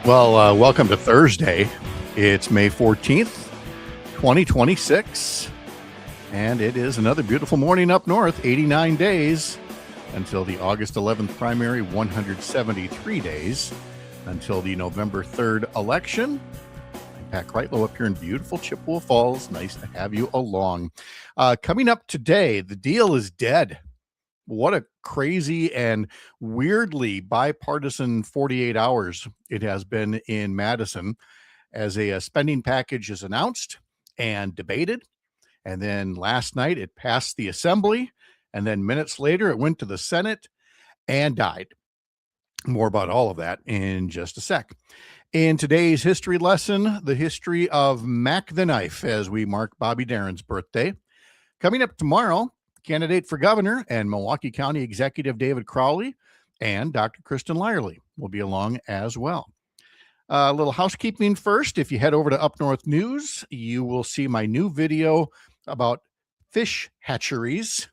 Well, welcome to Thursday. It's May 14th, 2026, and it is another beautiful morning up north, 89 days until the August 11th primary, 173 days until the November 3rd election. I'm Pat Kreitlow up here in beautiful Chippewa Falls. Nice to have you along. Coming up today, the deal is dead. What a crazy and weirdly bipartisan 48 hours it has been in Madison as a spending package is announced and debated. And then last night it passed the Assembly. And then minutes later it went to the Senate and died. More about all of that in just a sec. In today's history lesson, the history of Mac the Knife as we mark Bobby Darin's birthday. Coming up tomorrow, candidate for governor and Milwaukee County Executive David Crowley and Dr. Kristen Lyerly will be along as well. A little housekeeping first. If you head over to Up North News, you will see my new video about fish hatcheries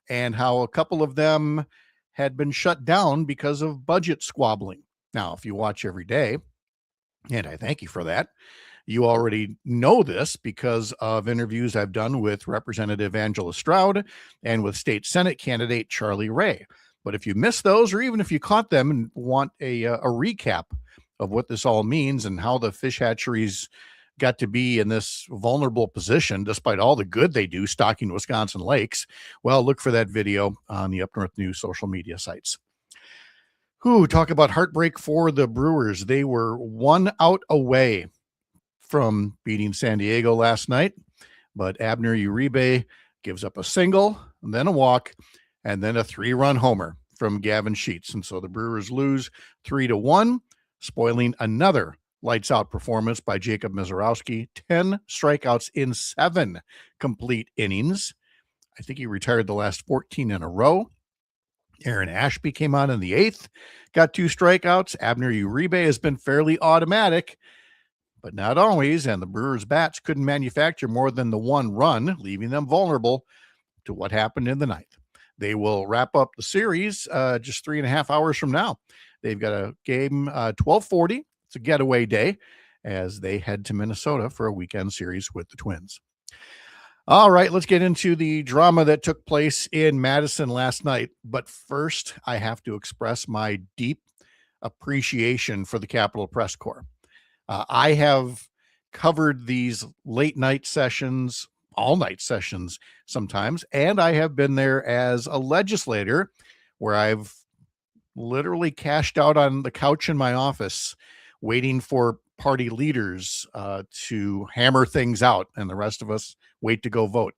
and how a couple of them had been shut down because of budget squabbling. Now, if you watch every day, and I thank you for that, you already know this because of interviews I've done with Representative Angela Stroud and with State Senate candidate Charlie Ray. But if you missed those, or even if you caught them and want a recap of what this all means and how the fish hatcheries got to be in this vulnerable position, despite all the good they do stocking Wisconsin lakes, well, look for that video on the Up North News social media sites. Talk about heartbreak for the Brewers. They were 1 out away from beating San Diego last night, but Abner Uribe gives up a single, and then a walk, and then a 3-run homer from Gavin Sheets. And so the Brewers lose 3-1, spoiling another lights-out performance by Jacob Mizorowski, 10 strikeouts in 7 complete innings. I think he retired the last 14 in a row. Aaron Ashby came on in the 8th, got 2 strikeouts. Abner Uribe has been fairly automatic, but not always, and the Brewers' bats couldn't manufacture more than the 1 run, leaving them vulnerable to what happened in the 9th. They will wrap up the series just 3.5 hours from now. They've got a game 12:40. It's a getaway day as they head to Minnesota for a weekend series with the Twins. All right, let's get into the drama that took place in Madison last night. But first, I have to express my deep appreciation for the Capitol Press Corps. I have covered these late night sessions, all night sessions sometimes, and I have been there as a legislator where I've literally cashed out on the couch in my office waiting for party leaders to hammer things out, and the rest of us wait to go vote.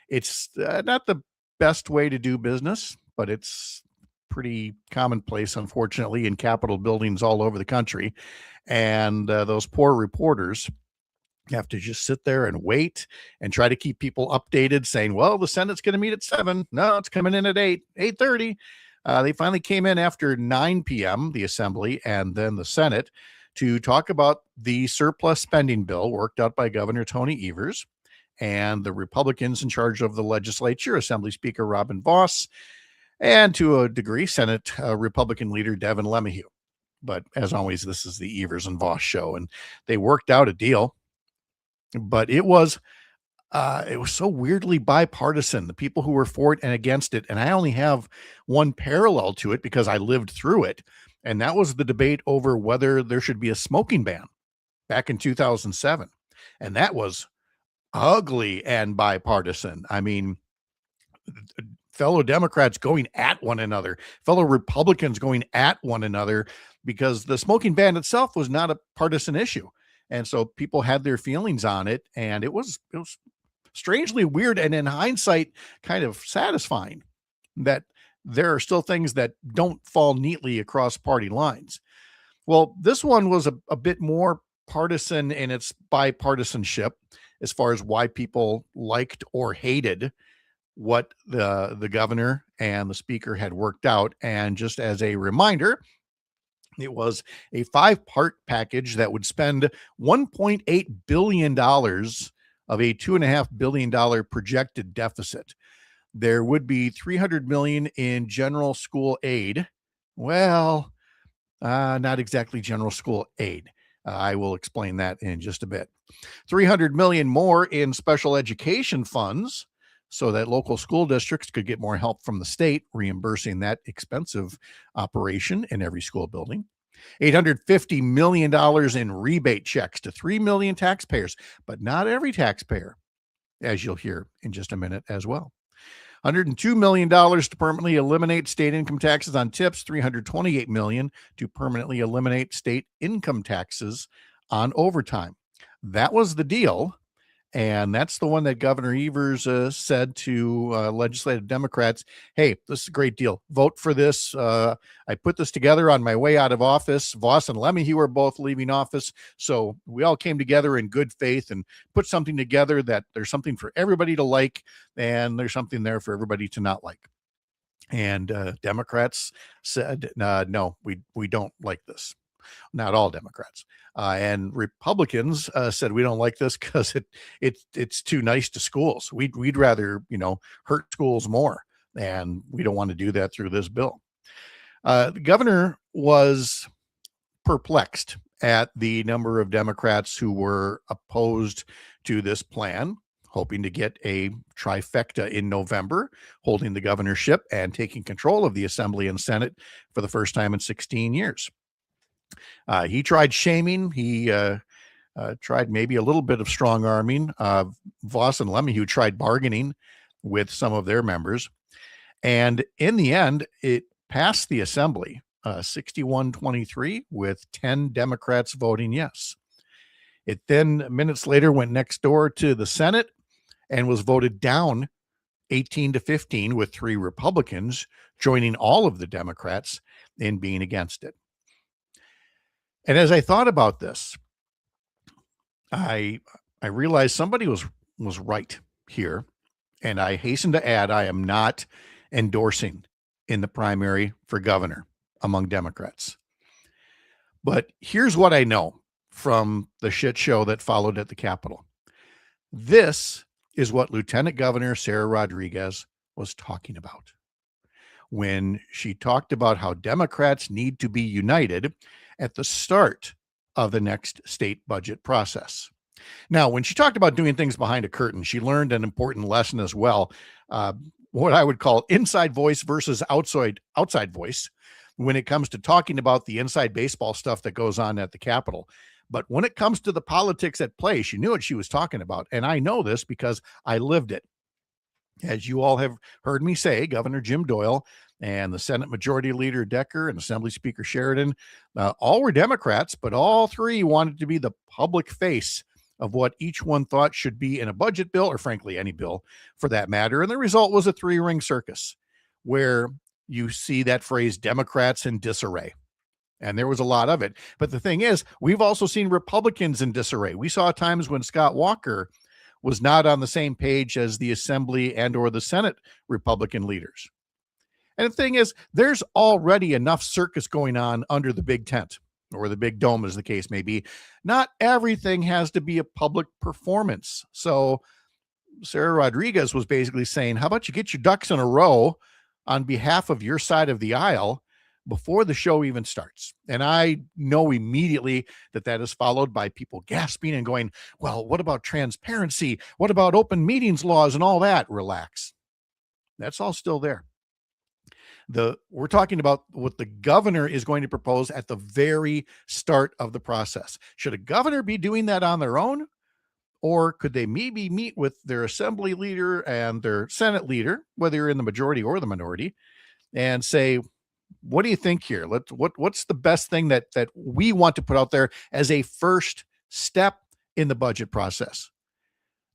It's not the best way to do business, but it's pretty commonplace, unfortunately, in Capitol buildings all over the country. And those poor reporters have to just sit there and wait and try to keep people updated, saying, well, the Senate's going to meet at 7. No, it's coming in at 8:30. They finally came in after 9 p.m., the Assembly and then the Senate, to talk about the surplus spending bill worked out by Governor Tony Evers and the Republicans in charge of the legislature, Assembly Speaker Robin Vos, and to a degree, Senate Republican leader Devin LeMahieu. But as always, this is the Evers and Vos show, and they worked out a deal. But it was so weirdly bipartisan, the people who were for it and against it. And I only have one parallel to it because I lived through it. And that was the debate over whether there should be a smoking ban back in 2007. And that was ugly and bipartisan. I mean, fellow Democrats going at one another, fellow Republicans going at one another, because the smoking ban itself was not a partisan issue. And so people had their feelings on it, and it was strangely weird, and in hindsight, kind of satisfying that there are still things that don't fall neatly across party lines. Well, this one was a bit more partisan in its bipartisanship as far as why people liked or hated what the governor and the speaker had worked out. And just as a reminder, it was a 5-part package that would spend $1.8 billion of a $2.5 billion projected deficit. There would be $300 million in general school aid. Well, Not exactly general school aid. I will explain that in just a bit. 300 million more in special education funds so that local school districts could get more help from the state reimbursing that expensive operation in every school building. $850 million in rebate checks to 3 million taxpayers, but not every taxpayer, as you'll hear in just a minute as well. $102 million to permanently eliminate state income taxes on tips, $328 million to permanently eliminate state income taxes on overtime. That was the deal. And that's the one that Governor Evers said to legislative Democrats, hey, this is a great deal. Vote for this. I put this together on my way out of office. Voss and Lemmy were both leaving office. So we all came together in good faith and put something together that there's something for everybody to like, and there's something there for everybody to not like. And Democrats said, no, we don't like this. Not all Democrats. And Republicans said we don't like this because it's too nice to schools. We'd rather hurt schools more, and we don't want to do that through this bill. The governor was perplexed at the number of Democrats who were opposed to this plan, hoping to get a trifecta in November, holding the governorship and taking control of the Assembly and Senate for the first time in 16 years. He tried shaming. He tried maybe a little bit of strong arming. Voss and Lemmy, who tried bargaining with some of their members. And in the end, it passed the Assembly 61-23 with 10 Democrats voting yes. It then minutes later went next door to the Senate and was voted down 18-15 with 3 Republicans joining all of the Democrats in being against it. And as I thought about this, I realized somebody was right here. And I hasten to add, I am not endorsing in the primary for governor among Democrats. But here's what I know from the shit show that followed at the Capitol. This is what Lieutenant Governor Sarah Rodriguez was talking about when she talked about how Democrats need to be united at the start of the next state budget process. Now, when she talked about doing things behind a curtain, she learned an important lesson as well. What I would call inside voice versus outside voice when it comes to talking about the inside baseball stuff that goes on at the Capitol. But when it comes to the politics at play, she knew what she was talking about. And I know this because I lived it. As you all have heard me say, Governor Jim Doyle and the Senate Majority Leader Decker and Assembly Speaker Sheridan, all were Democrats, but all 3 wanted to be the public face of what each one thought should be in a budget bill, or frankly, any bill for that matter. And the result was a 3-ring circus where you see that phrase, Democrats in disarray. And there was a lot of it. But the thing is, we've also seen Republicans in disarray. We saw times when Scott Walker was not on the same page as the Assembly and or the Senate Republican leaders. And the thing is, there's already enough circus going on under the big tent or the big dome, as the case may be. Not everything has to be a public performance. So Sarah Rodriguez was basically saying, how about you get your ducks in a row on behalf of your side of the aisle before the show even starts? And I know immediately that is followed by people gasping and going, well, what about transparency? What about open meetings laws and all that? Relax. That's all still there. We're talking about what the governor is going to propose at the very start of the process. Should a governor be doing that on their own? Or could they maybe meet with their assembly leader and their Senate leader, whether you're in the majority or the minority, and say, what do you think here? What's the best thing that we want to put out there as a first step in the budget process?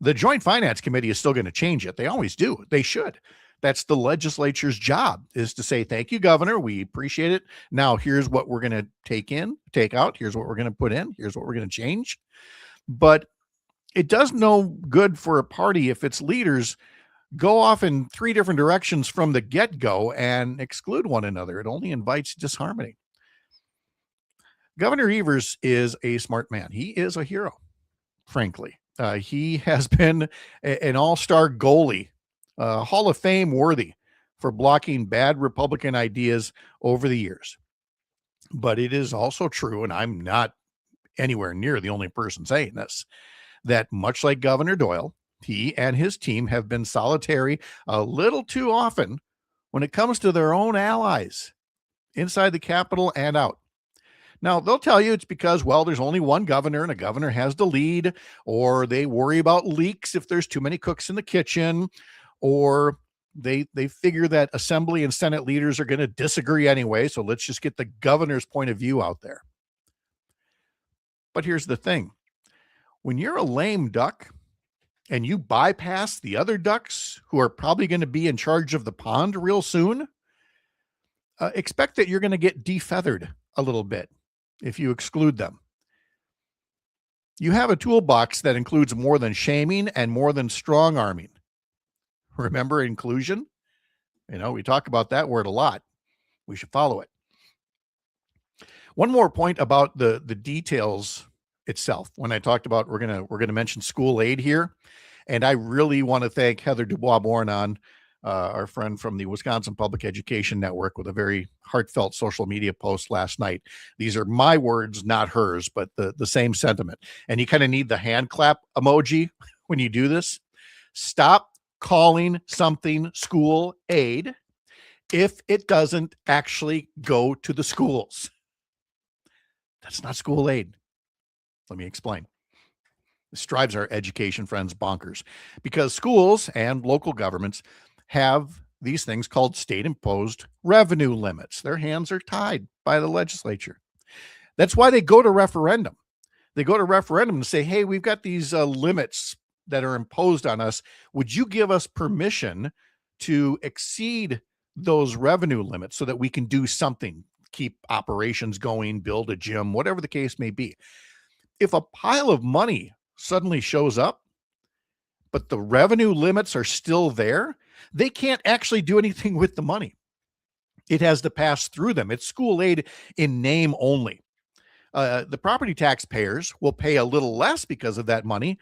The Joint Finance Committee is still going to change it. They always do. They should. That's the legislature's job, is to say, thank you, Governor. We appreciate it. Now, here's what we're going to take out. Here's what we're going to put in. Here's what we're going to change. But it does no good for a party if its leaders go off in 3 different directions from the get-go and exclude one another. It only invites disharmony. Governor Evers is a smart man. He is a hero, frankly. He has been an all-star goalie, Hall of Fame worthy for blocking bad Republican ideas over the years. But it is also true, and I'm not anywhere near the only person saying this, that much like Governor Doyle, he and his team have been solitary a little too often when it comes to their own allies inside the Capitol and out. Now, they'll tell you it's because, well, there's only one governor and a governor has the lead, or they worry about leaks if there's too many cooks in the kitchen, or they figure that Assembly and Senate leaders are going to disagree anyway, so let's just get the governor's point of view out there. But here's the thing. When you're a lame duck and you bypass the other ducks who are probably going to be in charge of the pond real soon, expect that you're going to get defeathered a little bit if you exclude them. You have a toolbox that includes more than shaming and more than strong arming. Remember inclusion? We talk about that word a lot. We should follow it. One more point about the details itself. When I talked about we're gonna mention school aid here, and I really want to thank Heather Dubois-Bornon, our friend from the Wisconsin Public Education Network, with a very heartfelt social media post last night. These are my words, not hers, but the same sentiment. And you kind of need the hand clap emoji when you do this. Stop calling something school aid if it doesn't actually go to the schools. That's not school aid. Let me explain. This drives our education friends bonkers because schools and local governments have these things called state-imposed revenue limits. Their hands are tied by the legislature. That's why they go to referendum. They go to referendum and say, hey, we've got these limits that are imposed on us. Would you give us permission to exceed those revenue limits so that we can do something, keep operations going, build a gym, whatever the case may be? If a pile of money suddenly shows up, but the revenue limits are still there, they can't actually do anything with the money. It has to pass through them. It's school aid in name only. The property taxpayers will pay a little less because of that money,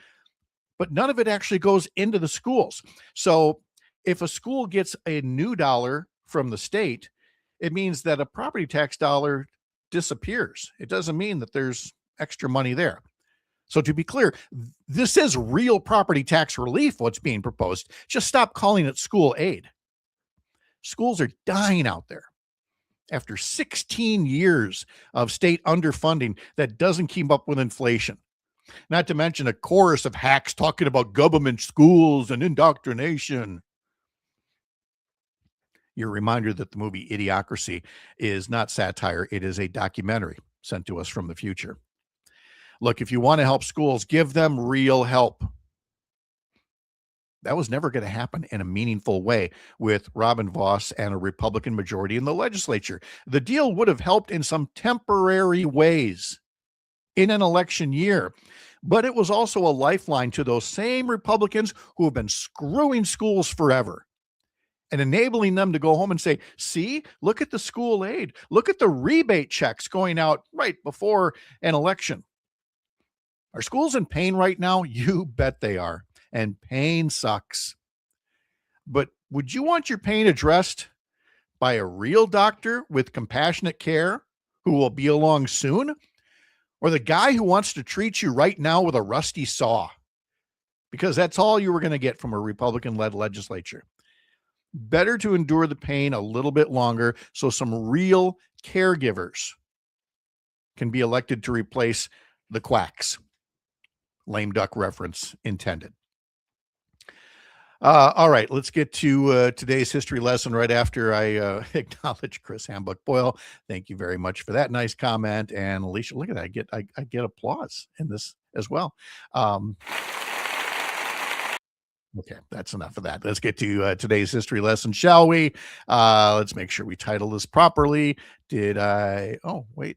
but none of it actually goes into the schools. So if a school gets a new dollar from the state, it means that a property tax dollar disappears. It doesn't mean that there's extra money there. So to be clear, this is real property tax relief, what's being proposed. Just stop calling it school aid. Schools are dying out there after 16 years of state underfunding that doesn't keep up with inflation. Not to mention a chorus of hacks talking about government schools and indoctrination. Your reminder that the movie Idiocracy is not satire. It is a documentary sent to us from the future. Look, if you want to help schools, give them real help. That was never going to happen in a meaningful way with Robin Vos and a Republican majority in the legislature. The deal would have helped in some temporary ways in an election year, but it was also a lifeline to those same Republicans who have been screwing schools forever and enabling them to go home and say, see, look at the school aid. Look at the rebate checks going out right before an election. Are schools in pain right now? You bet they are. And pain sucks. But would you want your pain addressed by a real doctor with compassionate care who will be along soon? Or the guy who wants to treat you right now with a rusty saw? Because that's all you were going to get from a Republican-led legislature. Better to endure the pain a little bit longer so some real caregivers can be elected to replace the quacks. Lame duck reference intended. All right, let's get to today's history lesson right after I acknowledge Chris Hambuck Boyle. Thank you very much for that nice comment. And Alicia, look at that. I get applause in this as well. Okay, that's enough of that. Let's get to today's history lesson, shall we? Let's make sure we title this properly. Did I? Oh, wait.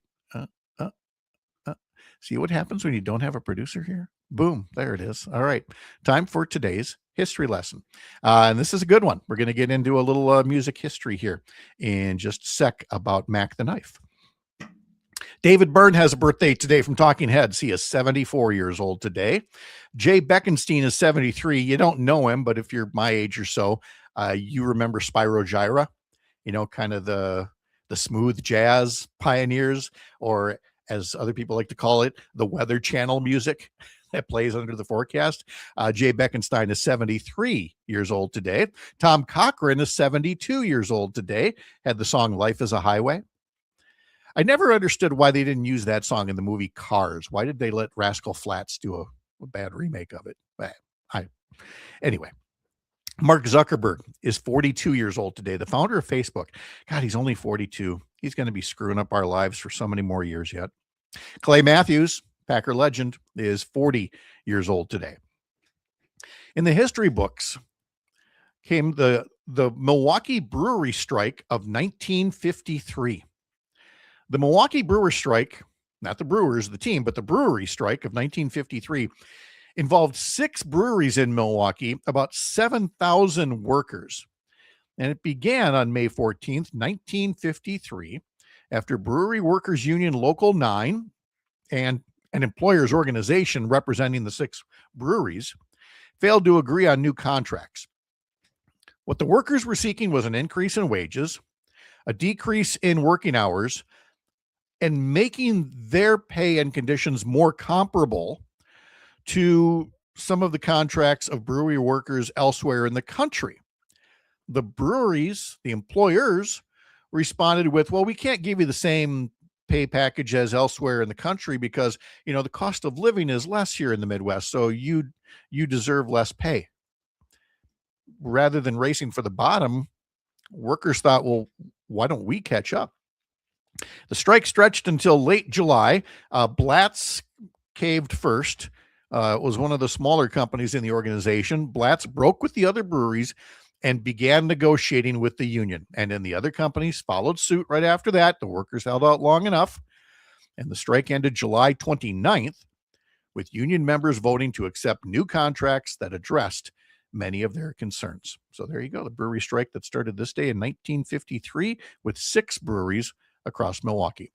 See what happens when you don't have a producer here? Boom, there it is. All right, time for today's history lesson. And this is a good one. We're going to get into a little music history here in just a sec about Mac the Knife. David Byrne has a birthday today from Talking Heads. He is 74 years old today. Jay Beckenstein is 73. You don't know him, but if you're my age or so, you remember Spyro Gyra, kind of the the smooth jazz pioneers, or as other people like to call it, the Weather Channel music that plays under the forecast. Jay Beckenstein is 73 years old today. Tom Cochrane is 72 years old today. Had the song Life is a Highway. I never understood why they didn't use that song in the movie Cars. Why did they let Rascal Flatts do a bad remake of it? Anyway, Mark Zuckerberg is 42 years old today, the founder of Facebook. God, he's only 42. He's going to be screwing up our lives for so many more years yet. Clay Matthews, Packer legend, is 40 years old today. In the history books came the Milwaukee Brewery strike of 1953. The Milwaukee Brewers strike, not the Brewers, the team, but the brewery strike of 1953 involved 6 breweries in Milwaukee, about 7,000 workers. And it began on May 14th, 1953, after Brewery Workers Union Local 9 and an employers organization representing the 6 breweries failed to agree on new contracts. What the workers were seeking was an increase in wages, a decrease in working hours, and making their pay and conditions more comparable to some of the contracts of brewery workers elsewhere in the country. The breweries, the employers, responded with, well, we can't give you the same pay package as elsewhere in the country because, the cost of living is less here in the Midwest, so you deserve less pay. Rather than racing for the bottom, workers thought, well, why don't we catch up? The strike stretched until late July. Blatz caved first. It was one of the smaller companies in the organization. Blatz broke with the other breweries and began negotiating with the union. And then the other companies followed suit right after that. The workers held out long enough, and the strike ended July 29th, with union members voting to accept new contracts that addressed many of their concerns. So there you go, the brewery strike that started this day in 1953 with 6 breweries across Milwaukee.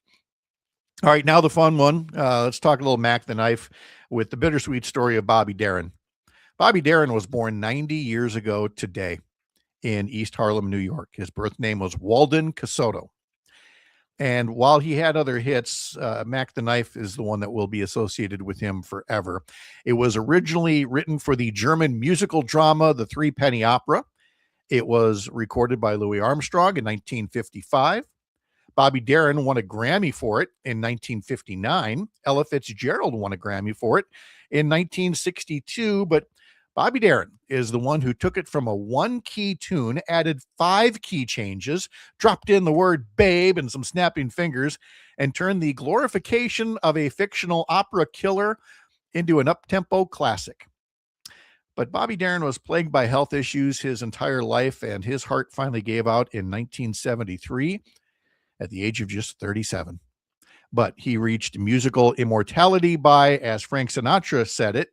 All right, now the fun one. Let's talk a little Mac the Knife with the bittersweet story of Bobby Darin. Bobby Darin was born 90 years ago today in East Harlem, New York. His birth name was Walden Casoto. And while he had other hits, Mac the Knife is the one that will be associated with him forever. It was originally written for the German musical drama, The Three Penny Opera. It was recorded by Louis Armstrong in 1955. Bobby Darin won a Grammy for it in 1959. Ella Fitzgerald won a Grammy for it in 1962, but Bobby Darin is the one who took it from a 1-key tune, added 5 key changes, dropped in the word babe and some snapping fingers, and turned the glorification of a fictional opera killer into an up-tempo classic. But Bobby Darin was plagued by health issues his entire life, and his heart finally gave out in 1973 at the age of just 37. But he reached musical immortality by, as Frank Sinatra said it,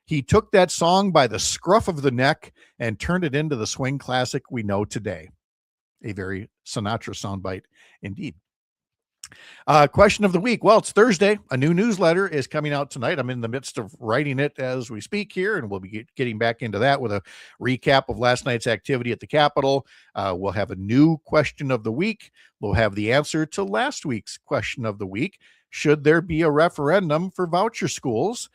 he took that song by the scruff of the neck and turned it into the swing classic we know today. A very Sinatra soundbite indeed. Question of the week. Well, it's Thursday. A new newsletter is coming out tonight. I'm in the midst of writing it as we speak here, and we'll be getting back into that with a recap of last night's activity at the Capitol. We'll have a new question of the week. We'll have the answer to last week's question of the week. Should there be a referendum for voucher schools?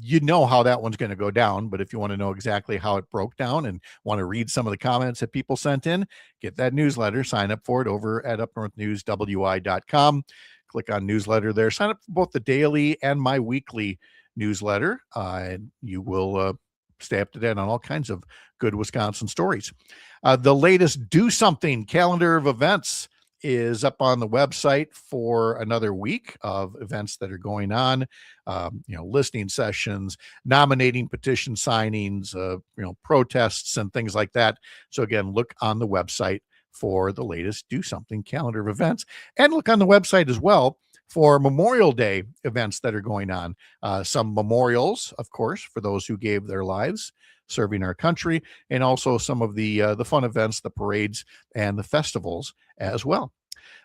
You know how that one's going to go down, but if you want to know exactly how it broke down and want to read some of the comments that people sent in, get that newsletter, sign up for it over at upnorthnewswi.com. Click on newsletter there, sign up for both the daily and my weekly newsletter, and you will stay up to date on all kinds of good Wisconsin stories. The latest Do Something calendar of events is up on the website for another week of events that are going on, listening sessions, nominating petition signings, protests and things like that. So again, look on the website for the latest Do Something calendar of events, and look on the website as well for Memorial Day events that are going on. Some memorials, of course, for those who gave their lives serving our country, and also some of the fun events, the parades, and the festivals as well.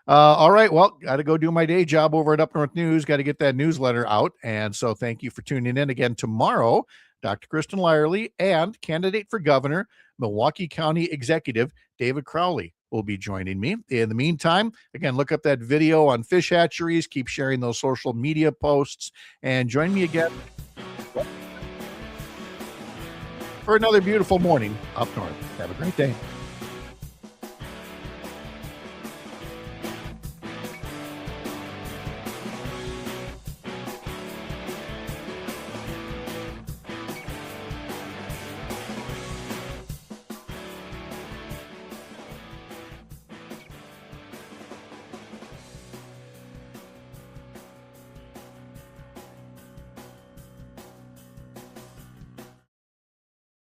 All right, well, got to go do my day job over at Up North News. Got to get that newsletter out, and so thank you for tuning in again tomorrow. Dr. Kristen Lyerly and candidate for governor, Milwaukee County Executive David Crowley will be joining me. In the meantime, again, look up that video on fish hatcheries, keep sharing those social media posts, and join me again for another beautiful morning up north. Have a great day.